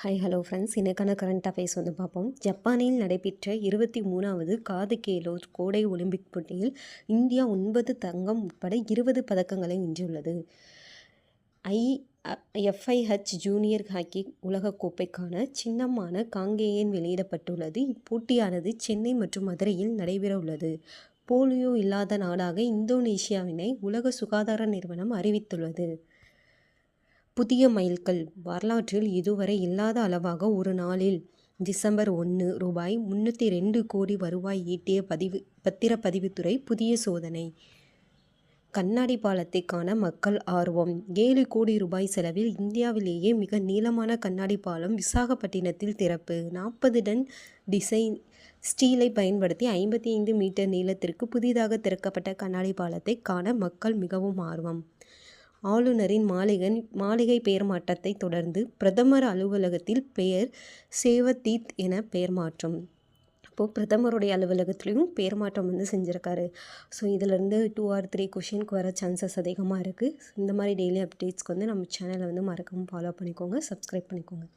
Hello friends. இன்னைக்கான current affairs பார்ப்போம். ஜப்பானில் நடைபெற்ற 23வது காதுகேலோ கோடை ஒலிம்பிக் போட்டியில் இந்தியா 9 தங்கம் உட்பட 20 பதக்கங்களை வென்றுள்ளது. FIH ஜூனியர் ஹாக்கி உலகக்கோப்பைக்கான சின்னமான காங்கேயம் வெளியிடப்பட்டுள்ளது. இப்போட்டியானது சென்னை மற்றும் மதுரையில் நடைபெறவுள்ளது. போலியோ இல்லாத நாடாக இந்தோனேஷியாவினை உலக சுகாதார நிறுவனம் அறிவித்துள்ளது. புதிய மைல்கல். வரலாற்றில் இதுவரை இல்லாத அளவாக ஒரு நாளில் டிசம்பர் 1 ரூபாய் 302 கோடி வருவாய் ஈட்டிய பத்திரப்பதிவுத்துறை புதிய சோதனை. கண்ணாடி பாலத்தை காண மக்கள் ஆர்வம். 7 கோடி ரூபாய் செலவில் இந்தியாவிலேயே மிக நீளமான கண்ணாடி பாலம் விசாகப்பட்டினத்தில் திறப்பு. 40 டன் டிசைன் ஸ்டீலை பயன்படுத்தி 55 மீட்டர் நீளத்திற்கு புதிதாக திறக்கப்பட்ட கண்ணாடி பாலத்தை காண மக்கள் மிகவும் ஆர்வம். ஆளுநரின் மாளிகை பெயர் மாற்றத்தை தொடர்ந்து பிரதமர் அலுவலகத்தில் பெயர் சேவதீத் என பெயர் மாற்றம். அப்போது பிரதமருடைய அலுவலகத்துலேயும் பெயர் மாற்றம் செஞ்சுருக்காரு. ஸோ இதிலேருந்து 2 or 3 கொஷினுக்கு வர சான்சஸ் அதிகமாக இருக்குது. இந்த மாதிரி டெய்லி அப்டேட்ஸ்க்கு நம்ம சேனலை மறக்காமல் ஃபாலோ பண்ணிக்கோங்க, சப்ஸ்கிரைப் பண்ணிக்கோங்க.